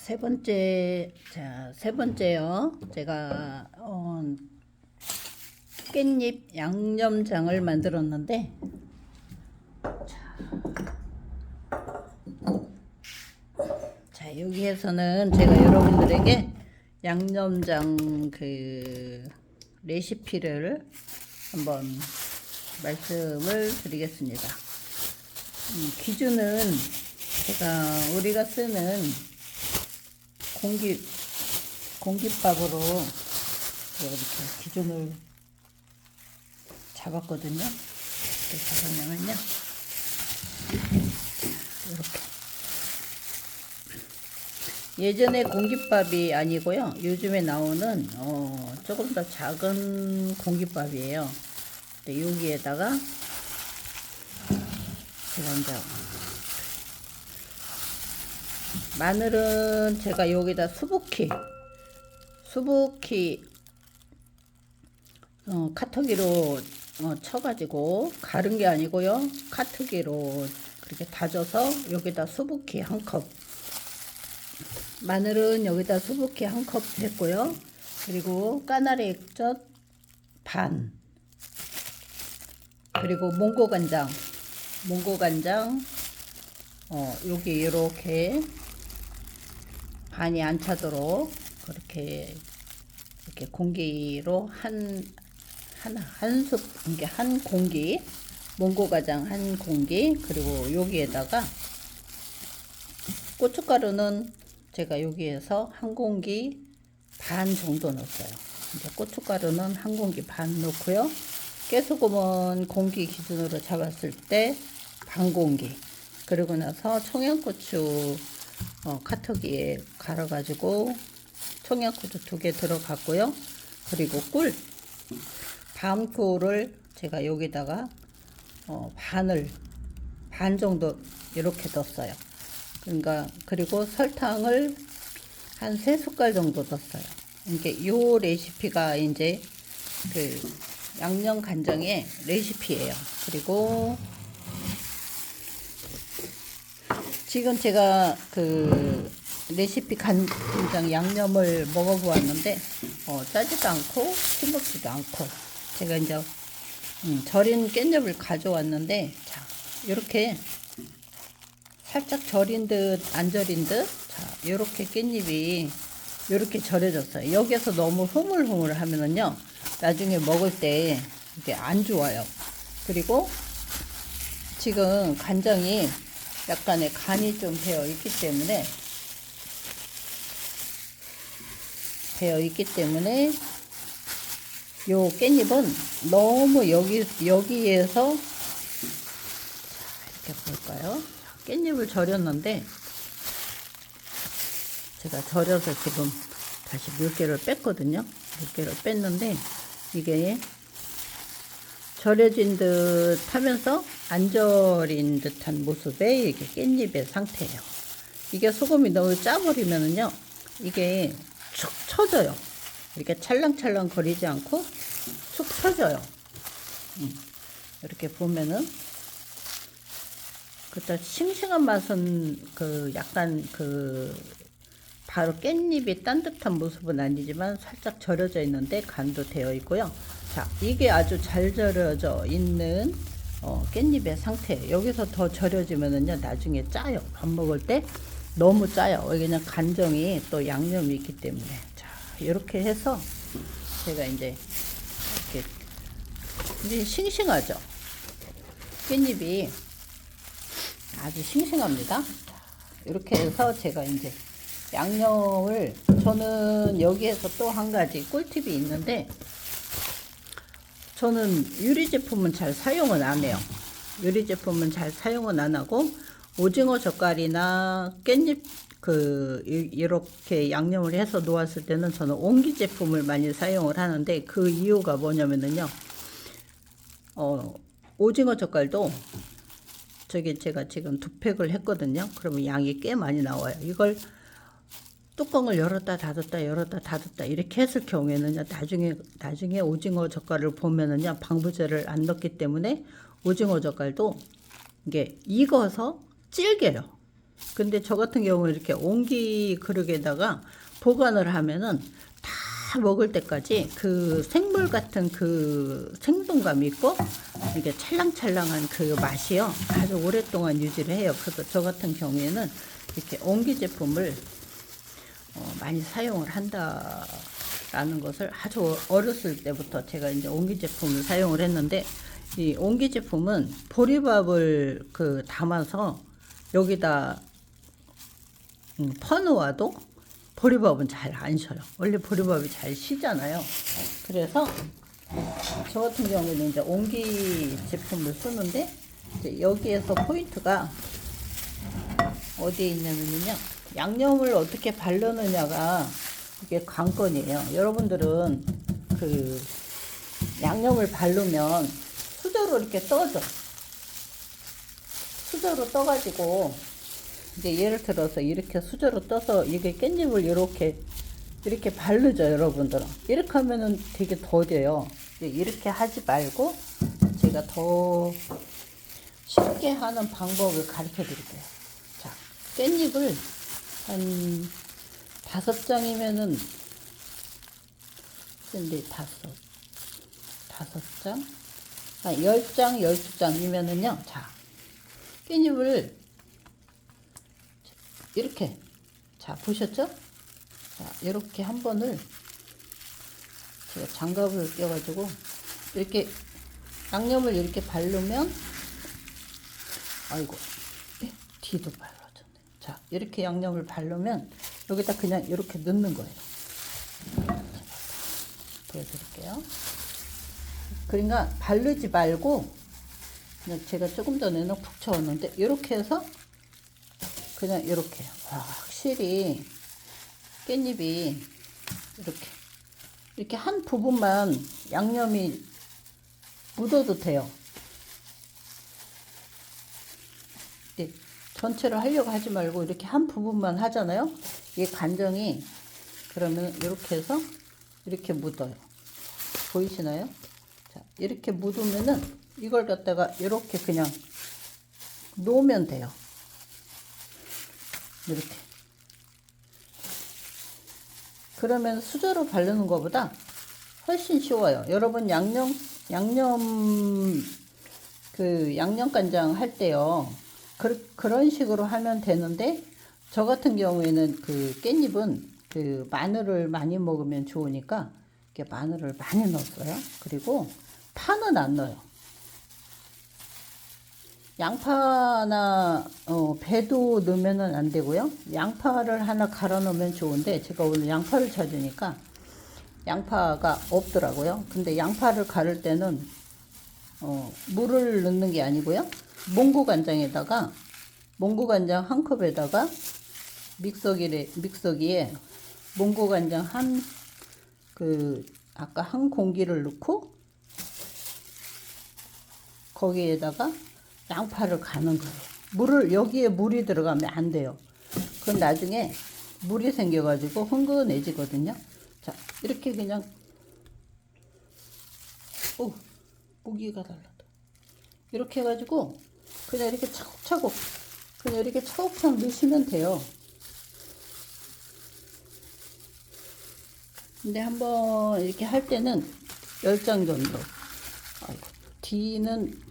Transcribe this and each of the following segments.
세 번째요. 제가 깻잎 양념장을 만들었는데, 자, 여기에서는 제가 여러분들에게 양념장 레시피를 한번 말씀을 드리겠습니다. 기준은 우리가 쓰는 공깃밥으로 이렇게 기준을 잡았거든요. 어떻게 잡았냐면요, 이렇게. 예전에 공깃밥이 아니고요, 요즘에 나오는 조금 더 작은 공깃밥이에요. 근데 여기에다가 제가 이제 마늘은 제가 여기다 수북히 카트기로 쳐가지고 가른 게 아니고요, 카트기로 그렇게 다져서 여기다 수북히 한 컵, 마늘은 여기다 수북히 한 컵 했고요. 그리고 까나리 액젓 반, 그리고 몽고간장 여기 이렇게 반이 안 차도록 그렇게 이렇게 공기로 한 숲, 이게 한 공기, 몽고간장 한 공기, 그리고 여기에다가 고춧가루는 제가 여기에서 한 공기 반 정도 넣었어요. 이제 고춧가루는 한 공기 반 넣고요. 깨소금은 공기 기준으로 잡았을 때 반 공기. 그리고 나서 청양고추 카트기에 갈아가지고 청양고추 2개 들어갔고요. 그리고 밤꿀을 제가 여기다가 반 정도 이렇게 넣었어요. 그리고 설탕을 한 3숟갈 정도 넣었어요. 이게 요 레시피가 이제 양념 간장의 레시피예요. 그리고 지금 제가 레시피 간장 양념을 먹어보았는데 짜지도 않고 싱겁지도 않고, 제가 이제 절인 깻잎을 가져왔는데, 자, 이렇게 살짝 절인 듯 안 절인 듯, 자, 이렇게 깻잎이 이렇게 절여졌어요. 여기서 너무 흐물흐물 하면은요, 나중에 먹을 때 이게 안 좋아요. 그리고 지금 간장이 약간의 간이 좀 되어 있기 요 깻잎은 너무 여기에서, 이렇게 볼까요? 깻잎을 절였는데, 제가 절여서 지금 다시 물기를 뺐거든요. 물기를 뺐는데, 이게 절여진 듯 하면서 안 절인 듯한 모습의 이게 깻잎의 상태예요. 이게 소금이 너무 짜버리면은요, 이게 축 처져요. 이렇게 찰랑찰랑 거리지 않고 축 처져요. 이렇게 보면은, 그때 싱싱한 맛은 약간 바로 깻잎이 딴 듯한 모습은 아니지만 살짝 절여져 있는데 간도 되어 있고요. 자, 이게 아주 잘 절여져 있는 깻잎의 상태. 여기서 더 절여지면은요, 나중에 짜요. 밥 먹을 때 너무 짜요. 왜냐면 간장이 또 양념이 있기 때문에. 자, 이렇게 해서 제가 이제 싱싱하죠. 깻잎이 아주 싱싱합니다. 이렇게 해서 제가 이제 양념을, 저는 여기에서 또 한 가지 꿀팁이 있는데, 저는 유리 제품은 잘 사용은 안 해요. 유리 제품은 잘 사용은 안 하고, 오징어 젓갈이나 깻잎 이렇게 양념을 해서 놓았을 때는 저는 옹기 제품을 많이 사용을 하는데, 그 이유가 뭐냐면은요, 오징어 젓갈도 제가 지금 2팩을 했거든요. 그러면 양이 꽤 많이 나와요. 이걸 뚜껑을 열었다 닫았다 이렇게 했을 경우에는요, 나중에 오징어 젓갈을 보면은요, 방부제를 안 넣기 때문에 오징어 젓갈도 이게 익어서 질겨요. 근데 저 같은 경우는 이렇게 옹기 그릇에다가 보관을 하면은 다 먹을 때까지 그 생물 같은 그 생동감이 있고 이게 찰랑찰랑한 그 맛이요 아주 오랫동안 유지를 해요. 그래서 저 같은 경우에는 이렇게 옹기 제품을 많이 사용을 한다라는 것을 아주 어렸을 때부터 제가 이제 옹기 제품을 사용을 했는데, 이 옹기 제품은 보리밥을 그 담아서 여기다 퍼놓아도 보리밥은 잘 안 쉬어요. 원래 보리밥이 잘 쉬잖아요. 그래서 저 같은 경우에는 이제 옹기 제품을 쓰는데, 이제 여기에서 포인트가 어디에 있냐면요, 양념을 어떻게 바르느냐가 이게 관건이에요. 여러분들은 그 양념을 바르면 수저로 이렇게 떠져. 수저로 떠가지고 이제 예를 들어서 이렇게 수저로 떠서 이게 깻잎을 이렇게 바르죠. 여러분들은 이렇게 하면은 되게 더뎌요. 이렇게 하지 말고 제가 더 쉽게 하는 방법을 가르쳐 드릴게요. 자, 깻잎을 한 5장이면은, 근데 5장? 한 10장, 12장이면은요, 자, 깻잎을 이렇게, 자, 보셨죠? 자, 이렇게 한 번을 제가 장갑을 껴가지고 이렇게 양념을 이렇게 바르면, 아이고, 뒤도 발라졌네. 자, 이렇게 양념을 바르면 여기다 그냥 이렇게 넣는 거예요. 보여드릴게요. 그러니까 바르지 말고 그냥 제가 조금 전에는 푹 채웠는데 이렇게 해서 그냥 이렇게, 와, 확실히 깻잎이 이렇게 한 부분만 양념이 묻어도 돼요. 네, 전체를 하려고 하지 말고 이렇게 한 부분만 하잖아요. 이게 간장이 그러면 이렇게 해서 이렇게 묻어요. 보이시나요? 자, 이렇게 묻으면은 이걸 갖다가 이렇게 그냥 놓으면 돼요. 이렇게. 그러면 수저로 바르는 것보다 훨씬 쉬워요. 여러분 양념간장 할 때요. 그런 식으로 하면 되는데, 저 같은 경우에는 그 깻잎은 그 마늘을 많이 먹으면 좋으니까 이렇게 마늘을 많이 넣었어요. 그리고 파는 안 넣어요. 양파나 배도 넣으면 안 되고요. 양파를 하나 갈아 넣으면 좋은데 제가 오늘 양파를 찾으니까 양파가 없더라고요. 근데 양파를 갈을 때는 물을 넣는 게 아니고요, 몽고간장 한 컵에다가 믹서기에 몽고간장 아까 한 공기를 넣고 거기에다가 양파를 가는 거예요. 여기에 물이 들어가면 안 돼요. 그건 나중에 물이 생겨가지고 흥건해지거든요. 자, 이렇게 그냥, 무기가 달라다. 이렇게 해가지고 그냥 이렇게 차곡차곡 넣으시면 돼요. 근데 한번 이렇게 할 때는 10장 정도. 아이고, 뒤는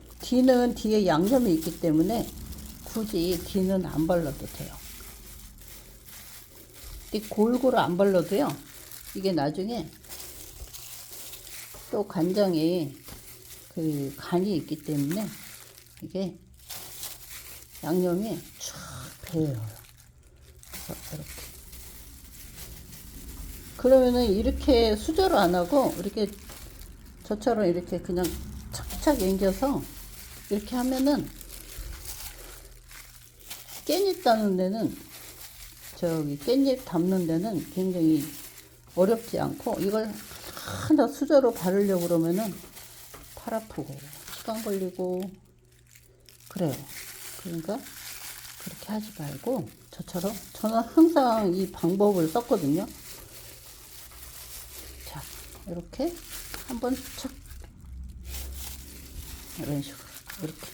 뒤에 양념이 있기 때문에 굳이 뒤는 안 발라도 돼요. 골고루 안 발라도요, 이게 나중에 또 간장에 그 간이 있기 때문에 이게 양념이 쫙 배요. 이렇게. 그러면은 이렇게 수저로 안 하고 이렇게 저처럼 이렇게 그냥 착착 앵겨서 이렇게 하면은 깻잎 담는 데는, 깻잎 담는 데는 굉장히 어렵지 않고, 이걸 하나 수저로 바르려고 그러면은 팔 아프고 시간 걸리고 그래요. 그러니까 그렇게 하지 말고 저처럼, 저는 항상 이 방법을 썼거든요. 자, 이렇게 한번 착, 이런 식으로 이렇게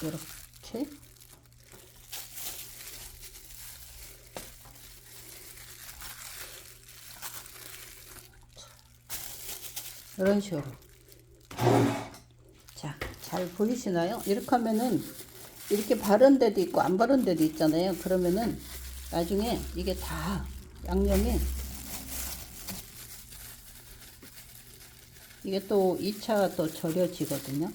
이렇게 이런 식으로. 자, 잘 보이시나요? 이렇게 하면은 이렇게 바른 데도 있고 안 바른 데도 있잖아요. 그러면은 나중에 이게 다 양념이 이게 또 2차 또 절여지거든요.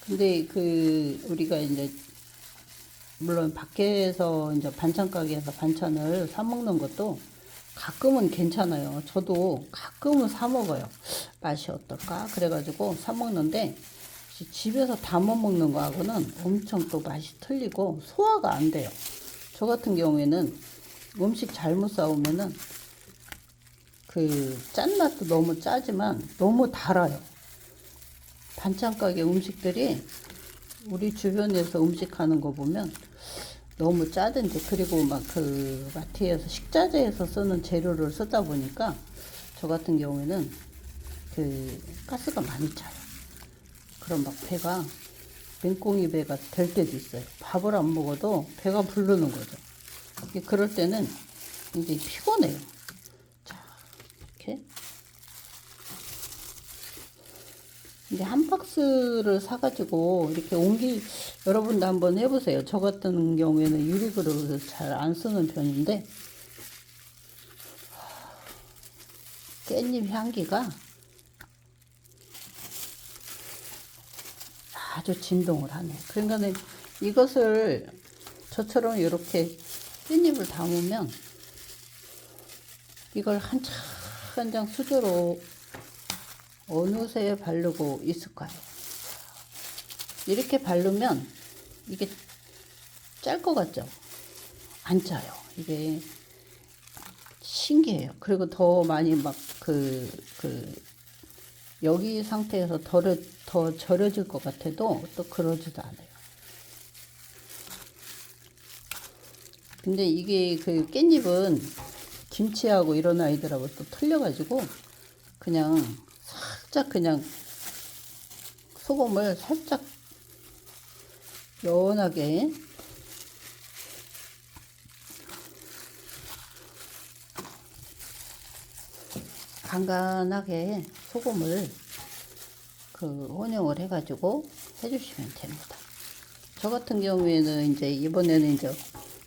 근데 그 우리가 이제 물론 밖에서 이제 반찬 가게에서 반찬을 사 먹는 것도 가끔은 괜찮아요. 저도 가끔은 사 먹어요. 맛이 어떨까? 그래가지고 사 먹는데 집에서 담아 먹는 거하고는 엄청 또 맛이 틀리고 소화가 안 돼요. 저 같은 경우에는 음식 잘못 싸우면은 그 짠맛도 너무 짜지만 너무 달아요. 반찬 가게 음식들이 우리 주변에서 음식하는 거 보면 너무 짜든지, 그리고 막 그 마트에서 식자재에서 쓰는 재료를 쓰다 보니까 저 같은 경우에는 그 가스가 많이 차요. 그럼 막 배가 맹꽁이 배가 될 때도 있어요. 밥을 안 먹어도 배가 부르는 거죠. 그럴 때는 이제 피곤해요. 자, 이렇게 이제 한 박스를 사가지고 이렇게 여러분도 한번 해보세요. 저 같은 경우에는 유리그릇을 잘 안 쓰는 편인데 깻잎 향기가 아주 진동을 하네. 그러니까는 이것을 저처럼 이렇게 깻잎을 담으면 이걸 한 장 수저로 어느새 바르고 있을까요? 이렇게 바르면 이게 짤 것 같죠? 안 짜요. 이게 신기해요. 그리고 더 많이 막 여기 상태에서 더 절여질 것 같아도 또 그러지도 않아요. 근데 이게 그 깻잎은 김치하고 이런 아이들하고 또 틀려가지고 그냥 살짝 그냥 소금을 살짝 연하게 간간하게 소금을 혼용을 해가지고 해주시면 됩니다. 저 같은 경우에는 이제 이번에는 이제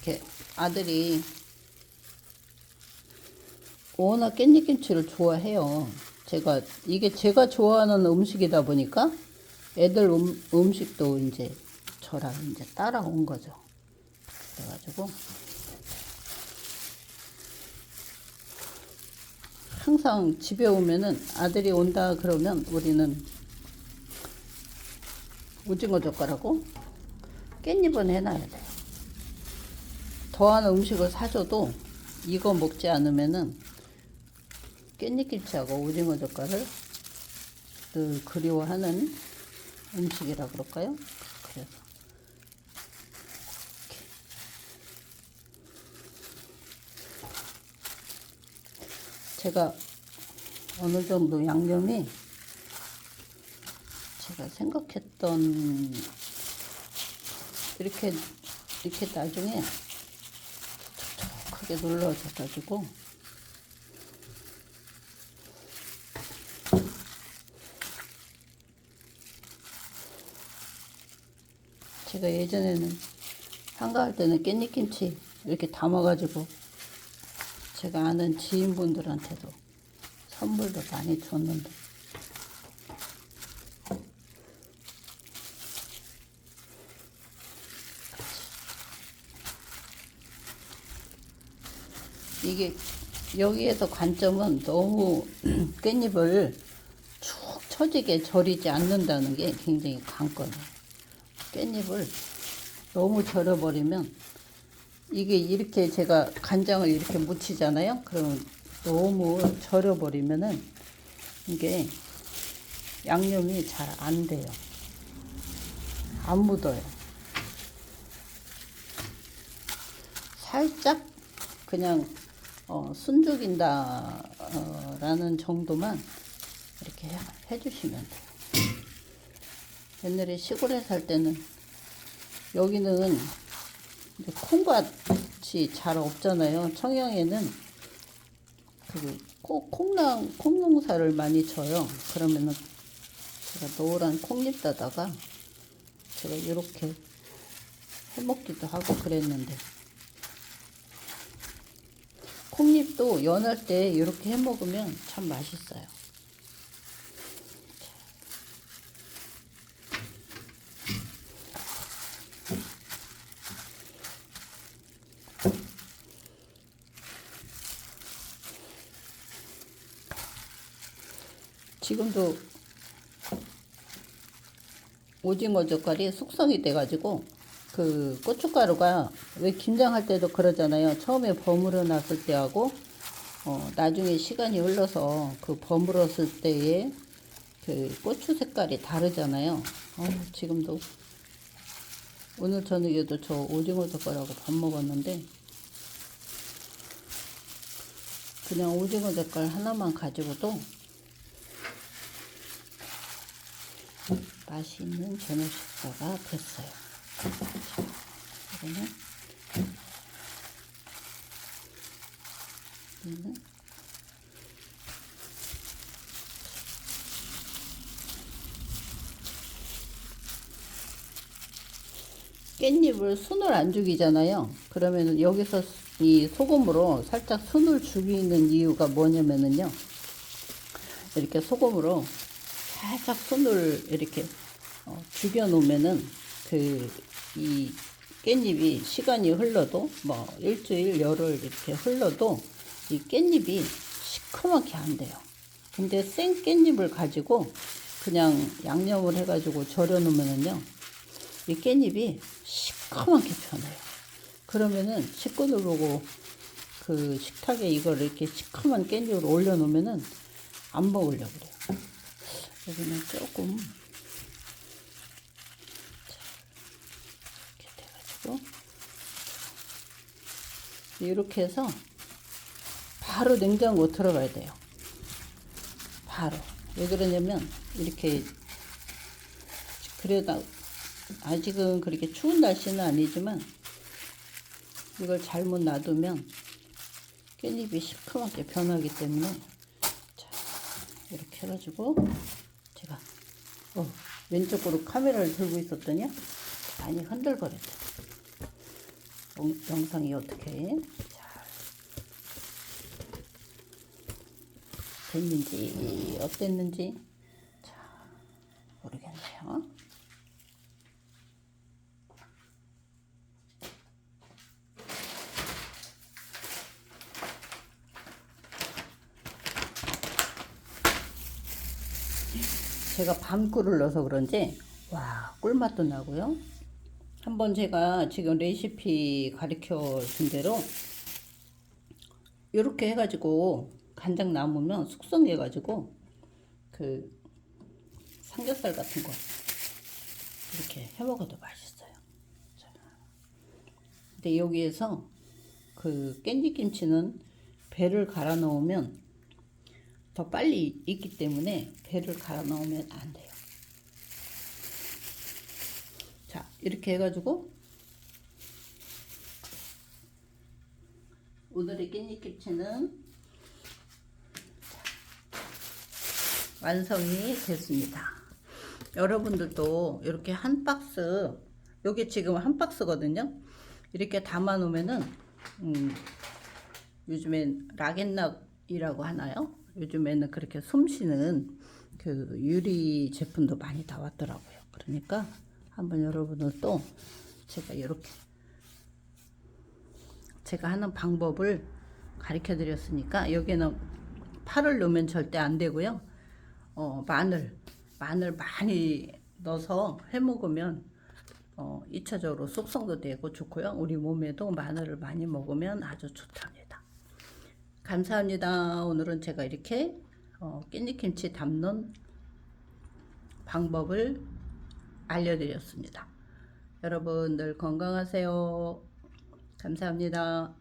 이렇게 아들이 워낙 깻잎김치를 좋아해요. 이게 제가 좋아하는 음식이다 보니까 애들 음식도 이제 저랑 이제 따라온 거죠. 그래가지고 항상 집에 오면은 아들이 온다 그러면 우리는 오징어 젓갈하고 깻잎은 해놔야 돼요. 더한 음식을 사줘도 이거 먹지 않으면은 깻잎김치하고 오징어 젓갈을 늘 그리워하는 음식이라 그럴까요? 그래서 제가 어느 정도 양념이 제가 생각했던 이렇게 나중에 촉촉하게 눌러져가지고 제가 예전에는 한가할 때는 깻잎김치 이렇게 담아가지고 제가 아는 지인분들한테도 선물도 많이 줬는데 이게 여기에서 관점은 너무 깻잎을 축 처지게 절이지 않는다는 게 굉장히 관건이에요. 깻잎을 너무 절여버리면 이게 이렇게 제가 간장을 이렇게 묻히잖아요. 그러면 너무 절여버리면은 이게 양념이 잘 안 돼요. 안 묻어요. 살짝 그냥 숨죽인다 라는 정도만 이렇게 해주시면 돼요. 옛날에 시골에 살 때는 여기는 콩밭이 잘 없잖아요. 청양에는 꼭 콩농사를 많이 져요. 그러면은 제가 노란 콩잎에다가 제가 이렇게 해먹기도 하고 그랬는데, 콩잎도 연할 때 이렇게 해먹으면 참 맛있어요. 지금도 오징어 젓갈이 숙성이 돼가지고 그 고춧가루가 왜 김장할 때도 그러잖아요. 처음에 버무려 놨을 때하고 나중에 시간이 흘러서 그 버무렸을 때의 그 고추 색깔이 다르잖아요. 지금도 오늘 저녁에도 저 오징어 젓갈하고 밥 먹었는데 그냥 오징어 젓갈 하나만 가지고도 맛있는 저녁 식사가 됐어요. 이거는 깻잎을 순을 안 죽이잖아요. 그러면은 여기서 이 소금으로 살짝 순을 죽이는 이유가 뭐냐면은요, 이렇게 소금으로 살짝 손을 이렇게 죽여 놓으면은 이 깻잎이 시간이 흘러도 뭐 일주일 열흘 이렇게 흘러도 이 깻잎이 시커멓게 안 돼요. 근데 생 깻잎을 가지고 그냥 양념을 해가지고 절여 놓으면은요, 이 깻잎이 시커멓게 변해요. 그러면은 식구들 보고 그 식탁에 이걸 이렇게 시커먼 깻잎을 올려 놓으면은 안 먹으려고 그래요. 여기는 조금 이렇게 돼가지고 이렇게 해서 바로 냉장고 들어가야 돼요. 바로. 왜 그러냐면 이렇게 그래도 아직은 그렇게 추운 날씨는 아니지만 이걸 잘못 놔두면 깻잎이 시커멓게 변하기 때문에, 자, 이렇게 해가지고 제가 왼쪽으로 카메라를 들고 있었더니 많이 흔들거렸죠. 영상이 어떻게 잘 됐는지 어땠는지 자, 모르겠네요. 제가 밤꿀을 넣어서 그런지 와, 꿀맛도 나고요. 한번 제가 지금 레시피 가르쳐 준 대로 이렇게 해가지고 간장 남으면 숙성해 가지고 그 삼겹살 같은 거 이렇게 해 먹어도 맛있어요. 근데 여기에서 그 깻잎김치는 배를 갈아 넣으면 더 빨리 익기 때문에 배를 갈아 넣으면 안 돼요. 자, 이렇게 해가지고 오늘의 깻잎김치는 완성이 됐습니다. 여러분들도 이렇게 한 박스, 요게 지금 한 박스거든요. 이렇게 담아 놓으면은 요즘엔 락앤락이라고 하나요? 요즘에는 그렇게 숨쉬는 그 유리 제품도 많이 나왔더라고요. 그러니까 한번 여러분들도 제가 이렇게 제가 하는 방법을 가르쳐 드렸으니까, 여기는 파를 넣으면 절대 안 되고요. 마늘 많이 넣어서 해 먹으면 2차적으로 숙성도 되고 좋고요. 우리 몸에도 마늘을 많이 먹으면 아주 좋답니다. 감사합니다. 오늘은 제가 이렇게 깻잎김치 담는 방법을 알려드렸습니다. 여러분 늘 건강하세요. 감사합니다.